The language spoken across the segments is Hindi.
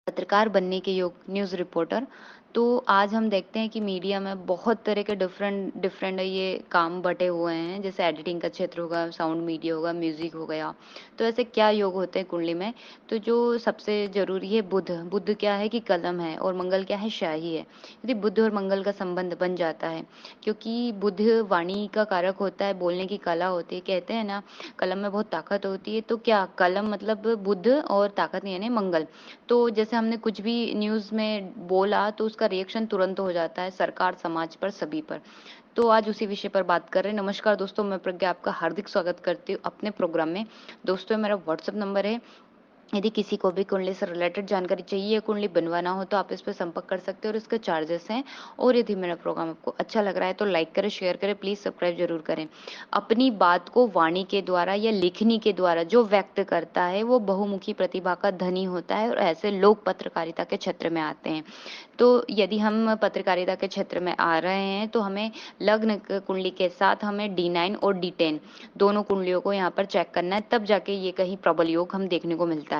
पत्रकार बनने के योग न्यूज़ रिपोर्टर। तो आज हम देखते हैं कि मीडिया में बहुत तरह के डिफरेंट डिफरेंट ये काम बँटे हुए हैं, जैसे एडिटिंग का क्षेत्र होगा, साउंड मीडिया होगा, म्यूज़िक हो गया। तो ऐसे क्या योग होते हैं कुंडली में? तो जो सबसे ज़रूरी है बुध, बुध क्या है कि कलम है और मंगल क्या है शाही है। यदि बुध और मंगल का संबंध बन जाता है, क्योंकि बुध वाणी का कारक होता है, बोलने की कला होती है। कहते हैं ना, कलम में बहुत ताकत होती है, तो क्या कलम मतलब बुध और ताकत यानी मंगल। तो जैसे हमने कुछ भी न्यूज़ में बोला तो उसका रिएक्शन तुरंत हो जाता है सरकार, समाज पर, सभी पर। तो आज उसी विषय पर बात कर रहे हैं। नमस्कार दोस्तों, मैं प्रज्ञा आपका हार्दिक स्वागत करती हूँ अपने प्रोग्राम में। दोस्तों, मेरा व्हाट्सएप नंबर है, यदि किसी को भी कुंडली से रिलेटेड जानकारी चाहिए या कुंडली बनवाना हो तो आप इस पे संपर्क कर सकते हैं और इसके चार्जेस हैं। और यदि मेरा प्रोग्राम आपको अच्छा लग रहा है तो लाइक करें, शेयर करें, प्लीज़ सब्सक्राइब ज़रूर करें। अपनी बात को वाणी के द्वारा या लेखनी के द्वारा जो व्यक्त करता है वो बहुमुखी प्रतिभा का धनी होता है और ऐसे लोग पत्रकारिता के क्षेत्र में आते हैं। तो यदि हम पत्रकारिता के क्षेत्र में आ रहे हैं तो हमें लग्न कुंडली के साथ हमें D9 और D10 दोनों कुंडलियों को यहाँ पर चेक करना है, तब जाके ये कहीं प्रबल योग हम देखने को मिलता है।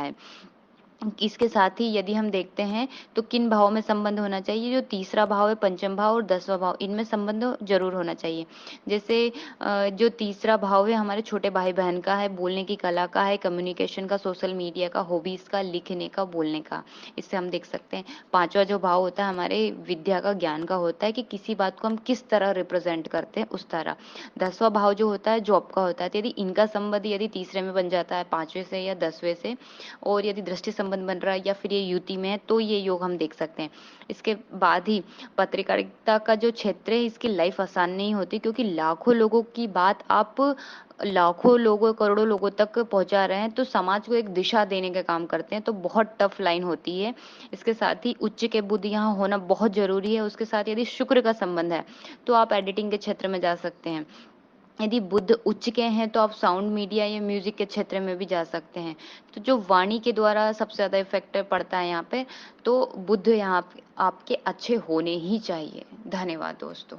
इसके साथ ही यदि हम देखते हैं तो किन भावों में संबंध होना चाहिए, जो तीसरा भाव है, पंचम भाव और 10वां भाव, इनमें संबंध जरूर होना चाहिए। जैसे जो तीसरा भाव है हमारे छोटे भाई बहन का है, बोलने की कला का है, कम्युनिकेशन का, सोशल मीडिया का, हॉबीज का, लिखने का, बोलने का, इससे हम देख सकते हैं। पांचवा जो भाव होता है हमारे विद्या का, ज्ञान का होता है कि किसी बात को हम किस तरह रिप्रेजेंट करते हैं उस तरह। 10वां भाव जो होता है जॉब का होता है। तो यदि इनका संबंध यदि तीसरे में बन जाता है, पांचवें से या 10वें से, और यदि दृष्टि संबंध बन रहा है या फिर ये युति में है, तो ये योग हम देख सकते हैं। इसके बाद ही पत्रकारिता का जो क्षेत्र है, इसकी लाइफ आसान नहीं होती, क्योंकि लाखों लोगों की बात आप लाखों लोगों, करोड़ों लोगों तक पहुंचा रहे हैं, तो समाज को एक दिशा देने का काम करते हैं, तो बहुत टफ लाइन होती है। इसके साथ ही उच्च के बुध यहाँ होना बहुत जरूरी है। उसके साथ यदि शुक्र का संबंध है तो आप एडिटिंग के क्षेत्र में जा सकते हैं। यदि बुध उच्च के हैं तो आप साउंड मीडिया या म्यूजिक के क्षेत्र में भी जा सकते हैं। तो जो वाणी के द्वारा सबसे ज्यादा इफेक्ट पड़ता है यहाँ पे, तो बुध यहाँ आपके अच्छे होने ही चाहिए। धन्यवाद दोस्तों।